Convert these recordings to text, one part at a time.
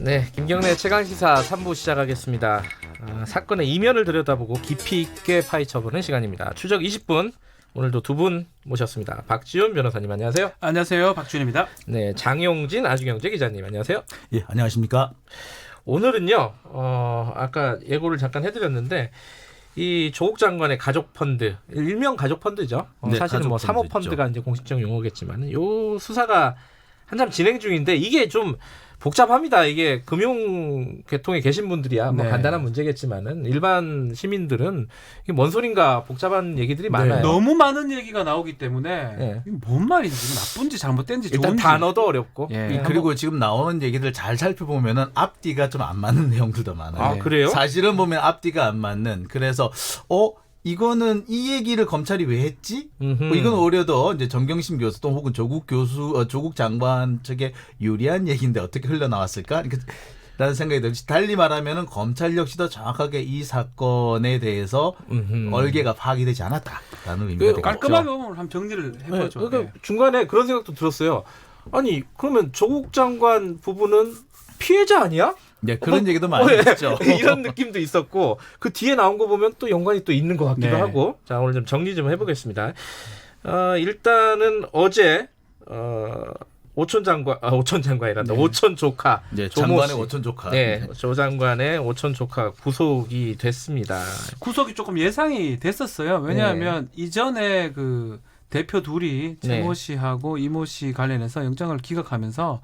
네, 김경래 최강시사 3부 시작하겠습니다. 사건의 이면을 들여다보고 깊이 있게 파헤쳐보는 시간입니다. 추적 20분, 오늘도 두 분 모셨습니다. 박지훈 변호사님 안녕하세요. 안녕하세요. 박지훈입니다. 네, 장용진 아주경제 기자님 안녕하세요. 예, 안녕하십니까. 오늘은요, 아까 예고를 잠깐 해드렸는데 이 조국 장관의 가족 펀드, 일명 가족 펀드죠. 네, 사실은 뭐 사모 펀드가 이제 공식적 용어겠지만, 요 수사가 한참 진행 중인데 이게 좀 복잡합니다. 이게 금융 계통에 계신 분들이야 뭐 네. 간단한 문제겠지만은 일반 시민들은 이게 뭔 소린가 복잡한 얘기들이 많아요. 너무 많은 얘기가 나오기 때문에 네. 이게 뭔 말인지 나쁜지 잘못된지 일단 좋은지 단어도 어렵고. 예. 그리고 지금 나오는 얘기들 잘 살펴보면은 앞뒤가 좀 안 맞는 내용들도 많아요. 아, 그래요? 사실은 보면 앞뒤가 안 맞는. 그래서 이거는 이 얘기를 검찰이 왜 했지? 이건 오히려 더 이제 정경심 교수 또 혹은 조국 장관 측에 유리한 얘기인데 어떻게 흘러나왔을까? 라는 생각이 들지. 달리 말하면은 검찰 역시도 정확하게 이 사건에 대해서 얼개가 파악이 되지 않았다라는 의미가 되겠죠. 깔끔하게 오늘 한번 정리를 해보죠. 네, 그러니까 네. 중간에 그런 생각도 들었어요. 아니 그러면 조국 장관 부부는 피해자 아니야? 네, 그런 얘기도 많이 있죠. 이런 느낌도 있었고 그 뒤에 나온 거 보면 또 연관이 또 있는 것 같기도 네. 하고. 자, 오늘 좀 정리 좀 해보겠습니다. 일단은 어제 오촌 장관이란다. 네. 오촌 조카. 네, 조모 장관의 씨. 오촌 조카. 네, 조 장관의 오촌 조카 구속이 됐습니다. 구속이 조금 예상이 됐었어요. 왜냐하면 이전에 그 대표 둘이 최모 씨하고 이모 씨 관련해서 영장을 기각하면서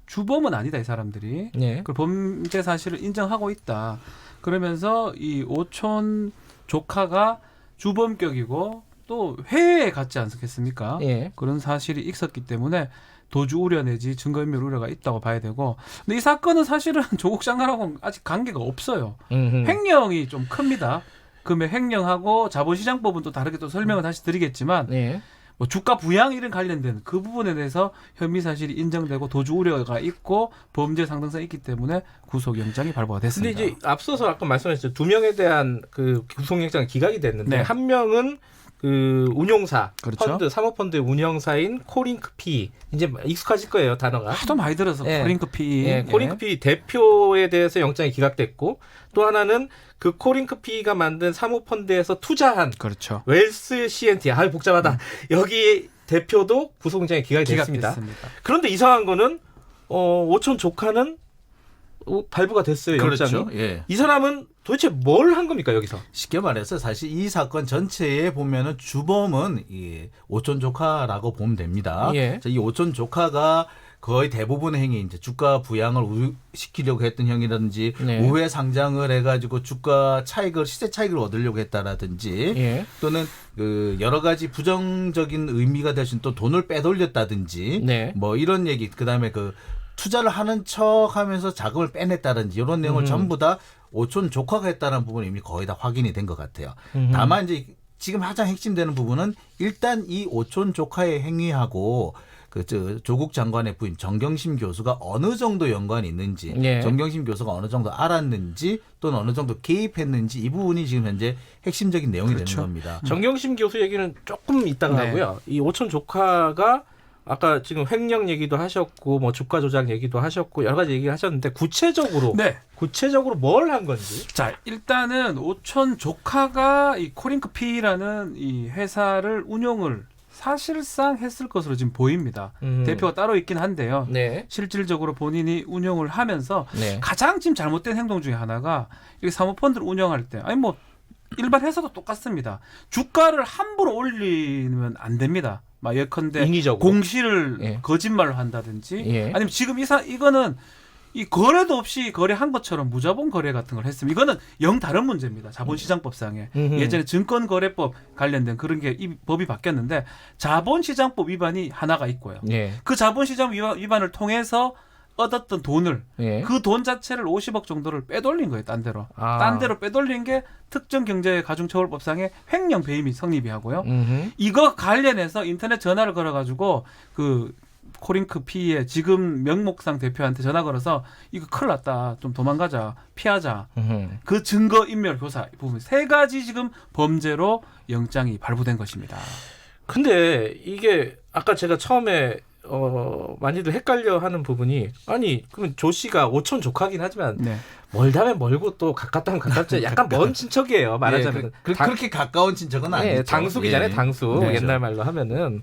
주범은 아니다 이 사람들이. 네. 그 범죄 사실을 인정하고 있다. 그러면서 이 오촌 조카가 주범격이고 또 회에 갔지 않겠습니까? 예. 그런 사실이 있었기 때문에 도주 우려 내지 증거인멸 우려가 있다고 봐야 되고, 근데 이 사건은 사실은 조국 장관하고 아직 관계가 없어요. 횡령이 좀 큽니다. 그러면 횡령하고 자본시장법은 또 다르게 또 설명을 다시 드리겠지만, 네. 뭐 주가 부양 이런 관련된 그 부분에 대해서 혐의 사실이 인정되고 도주 우려가 있고 범죄 상당성이 있기 때문에 구속영장이 발부가 됐습니다. 근데 이제 앞서서 아까 말씀하셨죠. 두 명에 대한 그 구속영장 기각이 됐는데 네. 한 명은 그 운용사, 그렇죠. 펀드, 사모펀드의 운영사인 코링크피. 이제 익숙하실 거예요, 단어가. 하도 많이 들어서 예. 코링크피. 예, 코링크피 대표에 대해서 영장이 기각됐고 또 하나는 그 코링크피가 만든 사모펀드에서 투자한 그렇죠. 웰스 CNT. 아유 복잡하다. 여기 대표도 구속영장이 기각이 됐습니다. 기각됐습니다. 그런데 이상한 거는 오촌 조카는 발부가 됐어요, 영장이. 그렇죠. 예. 이 사람은 도대체 뭘 한 겁니까 여기서? 쉽게 말해서 사실 이 사건 전체에 보면은 주범은 이 오촌 조카라고 보면 됩니다. 예. 이 오촌 조카가 거의 대부분의 행위, 이제 주가 부양을 시키려고 했던 형이라든지 네. 우회 상장을 해가지고 주가 차익을 시세 차익을 얻으려고 했다라든지 예. 또는 그 여러 가지 부정적인 의미가 대신 또 돈을 빼돌렸다든지 네. 뭐 이런 얘기, 그다음에 그 투자를 하는 척하면서 자금을 빼냈다든지 이런 내용을 전부 다 오촌 조카가 했다는 부분이 이미 거의 다 확인이 된 것 같아요. 다만 이제 지금 가장 핵심되는 부분은 일단 이 오촌 조카의 행위하고 조국 장관의 부인 정경심 교수가 어느 정도 연관이 있는지, 예. 정경심 교수가 어느 정도 알았는지 또는 어느 정도 개입했는지 이 부분이 지금 현재 핵심적인 내용이 그렇죠. 되는 겁니다. 정경심 교수 얘기는 조금 이따가 네. 하고요. 이 오촌 조카가 아까 지금 횡령 얘기도 하셨고 뭐 주가 조작 얘기도 하셨고 여러 가지 얘기를 하셨는데 구체적으로 뭘 한 건지. 자, 일단은 오촌 조카가 이 코링크피라는 이 회사를 운영을 사실상 했을 것으로 지금 보입니다. 대표가 따로 있긴 한데요. 네. 실질적으로 본인이 운영을 하면서 네. 가장 지금 잘못된 행동 중에 하나가 이 사모펀드를 운영할 때, 아니 뭐 일반 회사도 똑같습니다. 주가를 함부로 올리면 안 됩니다. 막 예컨대 인위적으로. 공시를 예. 거짓말로 한다든지, 예. 아니면 지금 이거는 이 거래도 없이 거래한 것처럼 무자본 거래 같은 걸 했으면 이거는 영 다른 문제입니다. 자본시장법상에. 예전에 증권거래법 관련된 그런 게 이 법이 바뀌었는데 자본시장법 위반이 하나가 있고요. 예. 그 자본시장 위반을 통해서 얻었던 돈을, 예. 그 돈 자체를 50억 정도를 빼돌린 거예요. 딴 데로. 아. 딴 데로 빼돌린 게 특정경제가중처벌법상의 횡령 배임이 성립이 하고요. 음흠. 이거 관련해서 인터넷 전화를 걸어가지고 그 코링크피의 지금 명목상 대표한테 전화 걸어서 이거 큰일 났다, 좀 도망가자, 피하자, 그 증거 인멸 교사 부분 세 가지 지금 범죄로 영장이 발부된 것입니다. 근데 이게 아까 제가 처음에 많이들 헷갈려하는 부분이 아니 그러면 조 씨가 오촌 조카긴 하지만 네. 멀다면 멀고 또 가깝다면 가깝지 약간 먼 친척이에요. 말하자면 그렇게 가까운 친척은 아니죠. 네, 당숙이잖아요. 예. 당숙 네. 옛날 말로 하면은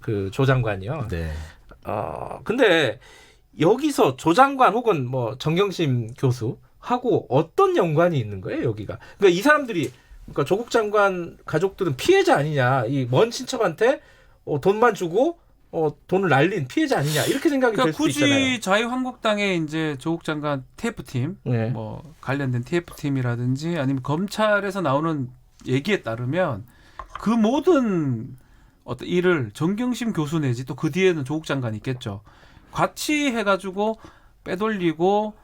그 조 장관이요. 네. 근데 여기서 조 장관 혹은 뭐 정경심 교수하고 어떤 연관이 있는 거예요, 여기가? 그러니까 이 사람들이 그러니까 조국 장관 가족들은 피해자 아니냐? 이 먼 친척한테 돈만 주고 돈을 날린 피해자 아니냐? 이렇게 생각이 될 그러니까 수도 있잖아요. 굳이 자유한국당의 이제 조국 장관 TF팀, 네. 뭐 관련된 TF팀이라든지 아니면 검찰에서 나오는 얘기에 따르면 그 모든 어떤 일을 정경심 교수 내지 또 그 뒤에는 조국 장관이 있겠죠. 같이 해가지고 빼돌리고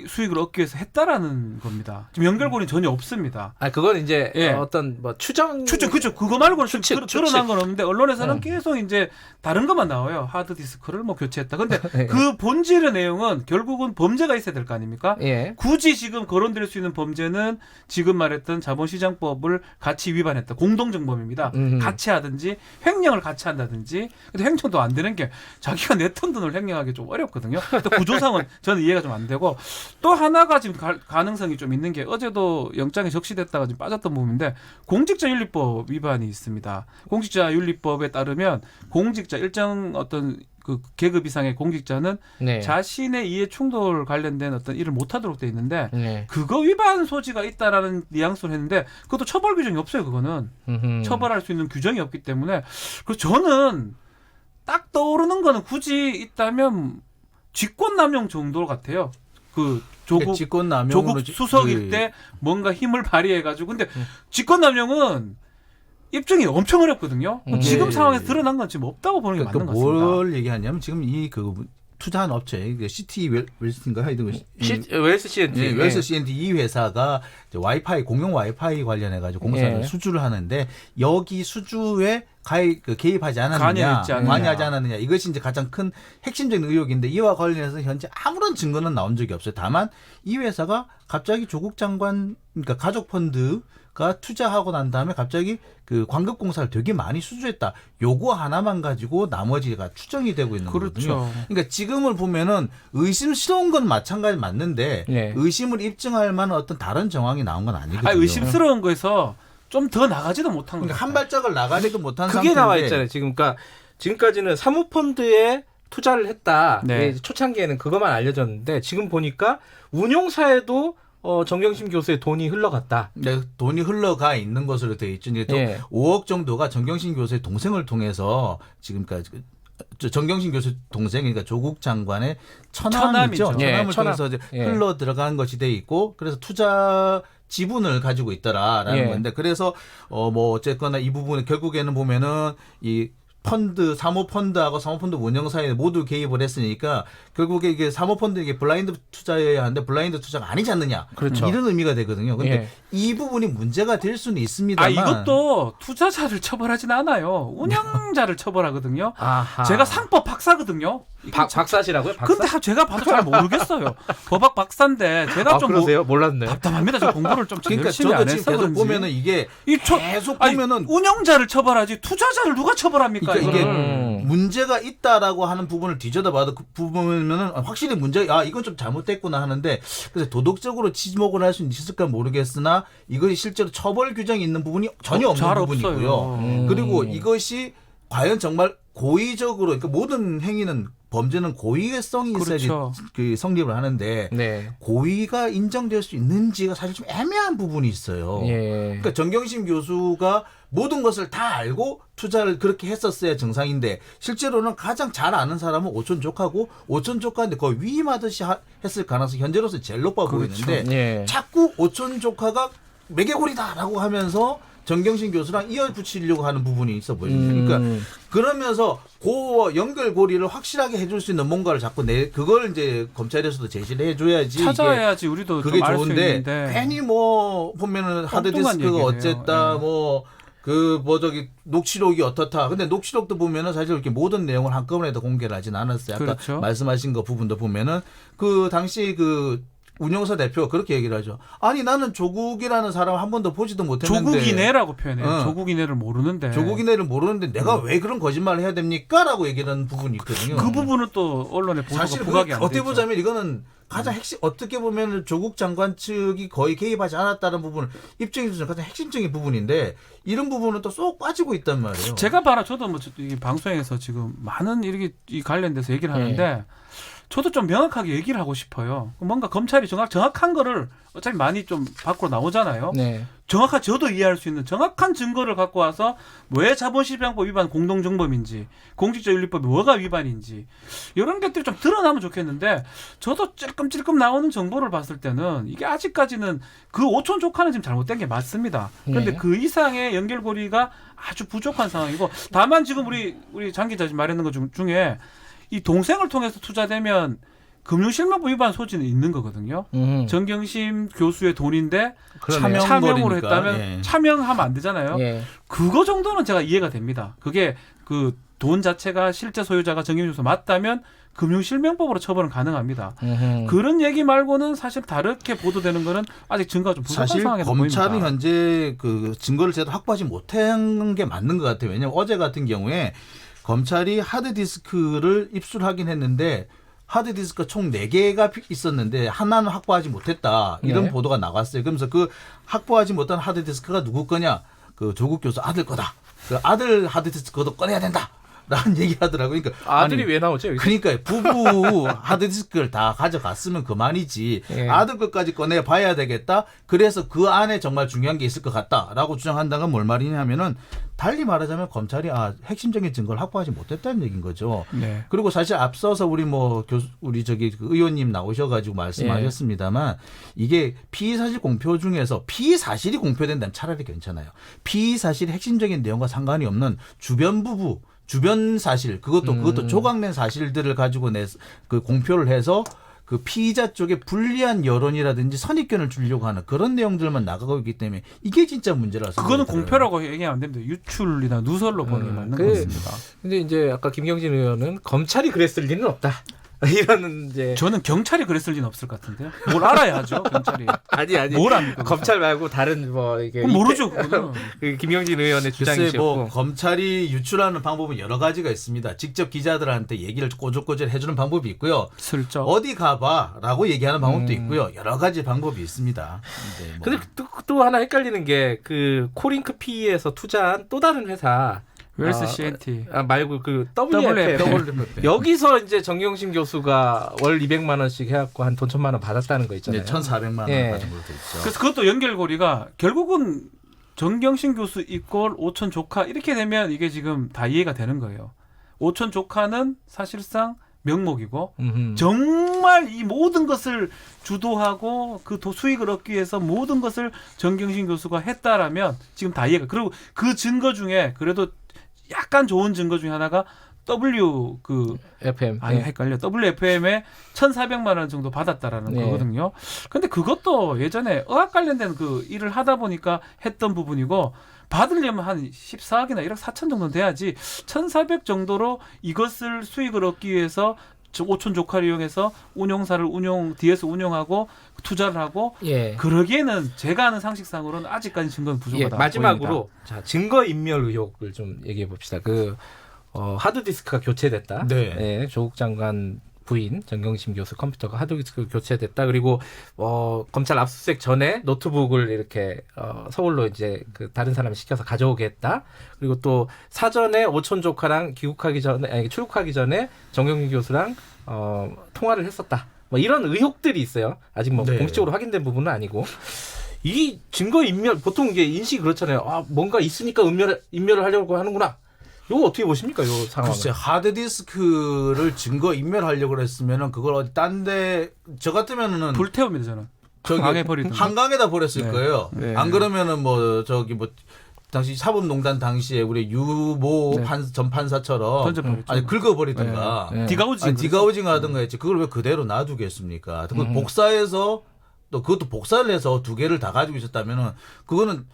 수익을 얻기 위해서 했다라는 겁니다. 지금 연결고리는 전혀 없습니다. 아 그건 이제 예. 어떤 뭐 추정 그죠. 그거 말고는 추측. 드러난 건 없는데 언론에서는 계속 이제 다른 것만 나와요. 하드디스크를 뭐 교체했다. 근데 예. 그 본질의 내용은 결국은 범죄가 있어야 될 거 아닙니까? 예. 굳이 지금 거론될 수 있는 범죄는 지금 말했던 자본시장법을 같이 위반했다. 공동정범입니다. 같이 하든지 횡령을 같이 한다든지. 근데 횡령도 안 되는 게 자기가 냈던 돈을 횡령하기 좀 어렵거든요. 또 구조상은 저는 이해가 좀 안 되고 또 하나가 지금 가능성이 좀 있는 게 어제도 영장에 적시됐다가 지금 빠졌던 부분인데 공직자윤리법 위반이 있습니다. 공직자윤리법에 따르면 공직자 일정 어떤 그 계급 이상의 공직자는 네. 자신의 이해 충돌 관련된 어떤 일을 못하도록 돼 있는데 네. 그거 위반 소지가 있다라는 뉘앙스를 했는데 그것도 처벌 규정이 없어요. 그거는 처벌할 수 있는 규정이 없기 때문에 그래서 저는 딱 떠오르는 거는 굳이 있다면 직권남용 정도 같아요. 그 조국 수석일 때 뭔가 힘을 발휘해가지고 근데 직권남용은 입증이 엄청 어렵거든요. 지금 상황에서 드러난 건 지금 없다고 보는 게 맞는 것 같습니다. 뭘 얘기하냐면 지금 이 투자한 업체 시티 웰스인가 하여튼 웰스 C&D 네, 웰스 C&D 이 회사가 이제 와이파이 공용 와이파이 관련해 가지고 공사를 수주를 하는데 여기 수주에 개입하지 않았느냐, 관여하지 않았느냐 이것이 이제 가장 큰 핵심적인 의혹인데 이와 관련해서 현재 아무런 증거는 나온 적이 없어요. 다만 이 회사가 갑자기 조국 장관 그러니까 가족 펀드가 투자하고 난 다음에 갑자기 그 광급공사를 되게 많이 수주했다. 요거 하나만 가지고 나머지가 추정이 되고 있는 거거든요. 그러니까 지금을 보면은 의심스러운 건 마찬가지 맞는데 의심을 입증할 만한 어떤 다른 정황이 나온 건 아니거든요. 의심스러운 거에서 좀 더 나가지도 못한 거예요. 그러니까 한 발짝을 나가지도 못한 그게 상태인데 나와 있잖아요. 지금 그러니까 지금까지는 사모펀드에 투자를 했다. 네. 초창기에는 그것만 알려졌는데 지금 보니까 운용사에도 정경심 교수의 돈이 흘러갔다. 네, 돈이 흘러가 있는 것으로 되어 있죠. 또 5억 정도가 정경심 교수의 동생을 통해서 지금까지 정경심 교수 동생 그러니까 조국 장관의 처남이죠. 처남을 통해서 이제 흘러 들어간 것이 돼 있고 그래서 투자 지분을 가지고 있더라라는 건데 그래서 뭐 어쨌거나 이 부분에 결국에는 보면은 이 펀드 사모펀드하고 사모펀드 운영사에 모두 개입을 했으니까 결국에 이게 사모펀드 이게 블라인드 투자여야 하는데 블라인드 투자가 아니지 않느냐 그렇죠. 이런 의미가 되거든요. 근데 이 부분이 문제가 될 수는 있습니다만 이것도 투자자를 처벌하진 않아요. 운영자를 처벌하거든요. 아하. 제가 상법 박사거든요. 박사시라고요? 박사? 근데 제가 봐도 잘 모르겠어요. 법학 박사인데 제가 좀 그러세요? 몰랐네. 답답합니다. 저 공부를 좀 그러니까 열심히 안 저도 해서 지금 계속 그런지. 보면은 이게 계속 보면은 운영자를 처벌하지 투자자를 누가 처벌합니까? 그러니까 이게 문제가 있다라고 하는 부분을 뒤져다봐도 그 부분은 확실히 이건 좀 잘못됐구나 하는데 그래서 도덕적으로 지목을 할 수 있을까 모르겠으나 이것이 실제로 처벌 규정이 있는 부분이 전혀 없는 부분이고요. 그리고 이것이 과연 정말 고의적으로 그러니까 모든 행위는 범죄는 고의성이 있어야지 그 성립을 하는데 고의가 인정될 수 있는지가 사실 좀 애매한 부분이 있어요. 그러니까 정경심 교수가 모든 것을 다 알고 투자를 그렇게 했었어야 정상인데 실제로는 가장 잘 아는 사람은 오촌 조카고 오촌 조카인데 거의 위임하듯이 했을 가능성이 현재로서 제일 높아 보이는데 자꾸 오촌 조카가 매개골이다라고 하면서 정경심 교수랑 이어붙이려고 하는 부분이 있어 보입니다. 그러니까 그러면서 그 연결고리를 확실하게 해줄 수 있는 뭔가를 자꾸 그걸 이제 검찰에서도 제시를 해줘야지. 찾아야지 우리도 그게 좀 알 수 좋은데 있는데. 괜히 뭐 보면은 하드디스크가 어쨌다 녹취록이 어떻다. 근데 녹취록도 보면은 사실 이렇게 모든 내용을 한꺼번에 다 공개를 하진 않았어요. 아까 말씀하신 거 부분도 보면은 그 당시 그 운영사 대표가 그렇게 얘기를 하죠. 아니 나는 조국이라는 사람 한 번도 보지도 못했는데 조국이네라고 표현해요. 조국이네를 모르는데. 조국이네를 모르는데 내가 왜 그런 거짓말을 해야 됩니까? 라고 얘기하는 부분이 있거든요. 그 부분은 또 언론의 보도가 사실 부각이 안 어떻게 되죠. 보자면 이거는 가장 핵심 어떻게 보면 조국 장관 측이 거의 개입하지 않았다는 부분을 입증해주는 가장 핵심적인 부분인데 이런 부분은 또 쏙 빠지고 있단 말이에요. 제가 봐라 저도 뭐 이 방송에서 지금 많은 이렇게 이 관련돼서 얘기를 하는데 저도 좀 명확하게 얘기를 하고 싶어요. 뭔가 검찰이 정확한 거를 어차피 많이 좀 밖으로 나오잖아요. 네. 정확한 저도 이해할 수 있는 정확한 증거를 갖고 와서 왜 자본시장법 위반 공동정범인지 공직자윤리법이 뭐가 위반인지 이런 것들이 좀 드러나면 좋겠는데 저도 찔끔찔끔 나오는 정보를 봤을 때는 이게 아직까지는 그 오촌 조카는 지금 잘못된 게 맞습니다. 그런데 네. 그 이상의 연결고리가 아주 부족한 상황이고 다만 지금 우리 장 기자 지금 말했는 것 중에 이 동생을 통해서 투자되면 금융실명법 위반 소지는 있는 거거든요. 정경심 교수의 돈인데 그러네요. 차명으로 거리니까. 했다면 예. 차명하면 안 되잖아요. 예. 그거 정도는 제가 이해가 됩니다. 그게 그 돈 자체가 실제 소유자가 정경심 교수 맞다면 금융실명법으로 처벌은 가능합니다. 그런 얘기 말고는 사실 다르게 보도되는 거는 아직 증거가 좀 부족한 사실 상황에서 검찰은 보입니다. 현재 그 증거를 제대로 확보하지 못한 게 맞는 것 같아요. 왜냐하면 어제 같은 경우에 검찰이 하드디스크를 입수하긴 했는데 하드디스크가 총 4개가 있었는데 하나는 확보하지 못했다. 이런 네. 보도가 나갔어요. 그러면서 그 확보하지 못한 하드디스크가 누구 거냐? 그 조국 교수 아들 거다. 그 아들 하드디스크도 꺼내야 된다. 라는 얘기 하더라고요. 그러니까 아들이 아니, 왜 나오죠? 여기서? 그러니까 부부 하드디스크를 다 가져갔으면 그만이지. 예. 아들 것까지 꺼내 봐야 되겠다. 그래서 그 안에 정말 중요한 게 있을 것 같다라고 주장한다는 건 뭘 말이냐면은 달리 말하자면 검찰이 핵심적인 증거를 확보하지 못했다는 얘기인 거죠. 네. 그리고 사실 앞서서 우리 우리 저기 그 의원님 나오셔가지고 말씀하셨습니다만 이게 피의사실 공표 중에서 피의사실이 공표된다면 차라리 괜찮아요. 피의사실 핵심적인 내용과 상관이 없는 주변 부부 주변 사실 그것도 조각낸 사실들을 가지고 그 공표를 해서 그 피의자 쪽에 불리한 여론이라든지 선입견을 주려고 하는 그런 내용들만 나가고 있기 때문에 이게 진짜 문제라서 그거는 공표라고 얘기하면 안 됩니다. 유출이나 누설로 보는 게 맞는 것 같습니다. 근데 이제 아까 김경진 의원은 검찰이 그랬을 리는 없다. 이런 이제 저는 경찰이 그랬을 리는 없을 것 같은데요. 뭘 알아야 하죠, 경찰이. 아니 뭘 압니까? 검찰 말고 다른 뭐 이게 그건 모르죠. 그거는. 그 김경진 의원의 글쎄 주장이셨고 뭐 검찰이 유출하는 방법은 여러 가지가 있습니다. 직접 기자들한테 얘기를 꼬질꼬질 해주는 방법이 있고요. 슬쩍. 어디 가봐라고 얘기하는 방법도 있고요. 여러 가지 방법이 있습니다. 네, 뭐. 근데 또 하나 헷갈리는 게 그 코링크 PE에서 투자한 또 다른 회사 웰스 CNT. 말고 그 WFM 여기서 이제 정경심 교수가 월 200만 원씩 해갖고 한 돈 1,000만 원 받았다는 거 있잖아요. 네, 1,400만 원 예. 받은 걸로 돼 있죠. 그래서 그것도 연결고리가 결국은 정경심 교수 이꼴 오촌 조카 이렇게 되면 이게 지금 다 이해가 되는 거예요. 오촌 조카는 사실상 명목이고 정말 이 모든 것을 주도하고 그 수익을 얻기 위해서 모든 것을 정경심 교수가 했다라면 지금 다 이해가. 그리고 그 증거 중에 그래도 약간 좋은 증거 중에 하나가 FM. 헷갈려. WFM에 1,400만 원 정도 받았다라는 네. 거거든요. 근데 그것도 예전에 의학 관련된 그 일을 하다 보니까 했던 부분이고 받으려면 한 14억이나 1억 4천 정도 돼야지 1,400 정도로 이것을 수익을 얻기 위해서 오촌 조카를 이용해서 운용사를 뒤에서 운용하고 투자를 하고 예. 그러기에는 제가 아는 상식상으로는 아직까지 증거는 부족하다. 마지막으로 자, 증거 인멸 의혹을 좀 얘기해 봅시다. 하드디스크가 교체됐다. 네. 예, 조국 장관 부인 정경심 교수 컴퓨터가 하드디스크 교체됐다. 그리고 검찰 압수수색 전에 노트북을 이렇게 서울로 이제 그 다른 사람이 시켜서 가져오게 했다. 그리고 또 사전에 오촌 조카랑 출국하기 전에 정경심 교수랑 통화를 했었다. 뭐 이런 의혹들이 있어요. 아직 뭐 네. 공식적으로 확인된 부분은 아니고. 이 증거 인멸 보통 이게 인식이 그렇잖아요. 뭔가 있으니까 인멸을 하려고 하는구나. 이거 어떻게 보십니까? 이 상황을. 글쎄 하드디스크를 증거 인멸하려고 했으면은 그걸 어디 딴데 저 같으면은 불태웁니다 저는. 저기 강에 버리든가. 한강에다 버렸을 네. 거예요. 네. 안 그러면은 당시 사법농단 당시에 우리 유모 네. 전 판사처럼 던져버렸죠. 아니 긁어버리든가 네. 디가우징. 디가우징 하든가 했지. 그걸 왜 그대로 놔두겠습니까? 그걸 복사해서 또 그것도 복사를 해서 2개를 다 가지고 있었다면은 그거는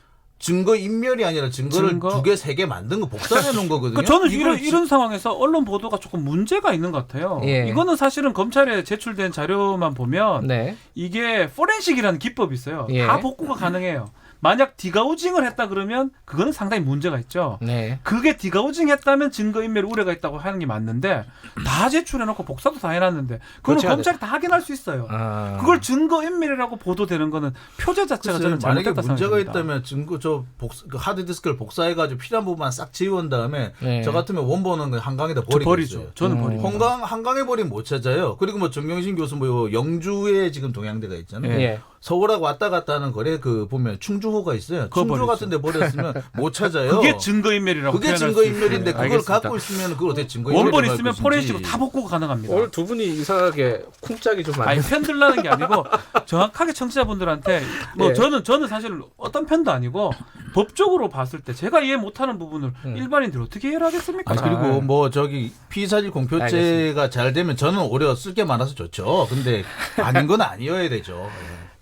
증거 인멸이 아니라 증거를 증거? 2개, 3개 만든 거 복사해 놓은 거거든요. 그러니까 저는 이걸 이런 상황에서 언론 보도가 조금 문제가 있는 것 같아요. 예. 이거는 사실은 검찰에 제출된 자료만 보면 네. 이게 포렌식이라는 기법이 있어요. 예. 다 복구가 가능해요. 만약 디가우징을 했다 그러면 그거는 상당히 문제가 있죠. 네. 그게 디가우징 했다면 증거인멸 우려가 있다고 하는 게 맞는데 다 제출해놓고 복사도 다 해놨는데 그건 그렇지 않아요. 검찰이 다 확인할 수 있어요. 아. 그걸 증거인멸이라고 보도되는 거는 표제 자체가 글쎄요, 저는 만약에 잘못됐다 문제가 생각합니다. 있다면 증거 그 하드디스크를 복사해가지고 필요한 부분만 싹 지운 다음에 네. 저 같으면 원본은 한강에다 저 버리겠어요. 버리죠. 저는 버리고. 한강에 버리면 못 찾아요. 그리고 뭐 정경심 교수 뭐 영주에 지금 동양대가 있잖아요. 예. 서울하고 왔다 갔다 하는 거래 그 보면 충주호가 있어요. 그거 충주 버리죠. 같은 데 버렸으면 못 찾아요. 그게 증거인멸이라고 그게 표현할 증거인멸인데 수 있어요. 그걸 알겠습니다. 갖고 있으면 그걸 어떻게 증거인멸 원본 있으면 포렌식으로 다 복구가 가능합니다. 오늘 두 분이 이상하게 쿵짝이 좀 아니 많이. 편들라는 게 아니고 정확하게 청취자분들한테 뭐 예. 저는 사실 어떤 편도 아니고 법적으로 봤을 때 제가 이해 못하는 부분을 일반인들이 어떻게 이해를 하겠습니까? 아니, 그리고 뭐 저기 피의사실 공표죄가 알겠습니다. 잘 되면 저는 오히려 쓸 게 많아서 좋죠. 근데 아닌 건 아니어야 되죠.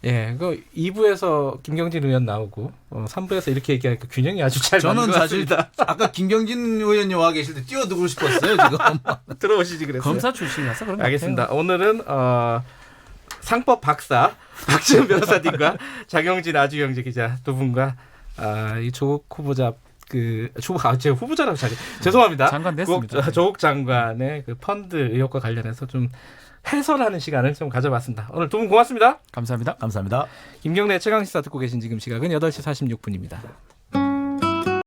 예, 그 2부에서 김경진 의원 나오고 3부에서 이렇게 얘기하니까 균형이 아주 잘 맞는 저는 것 사실 같습니다. 아까 김경진 의원님 와 계실 때 뛰어들고 싶었어요. 지금. 들어오시지 그랬어요. 검사 출신이라서 그런 것 알겠습니다. 같아요. 오늘은 상법 박사 박지원 변호사님과 장영진 아주경제 기자 두 분과 이 조국 후보자 제가 후보자라고 죄송합니다. 장관 됐습니다. 조국 장관의 그 펀드 의혹과 관련해서 좀 해설하는 시간을 좀 가져봤습니다. 오늘 두 분 고맙습니다. 감사합니다. 감사합니다. 김경래 최강시사 듣고 계신 지금 시각은 8시 46분입니다.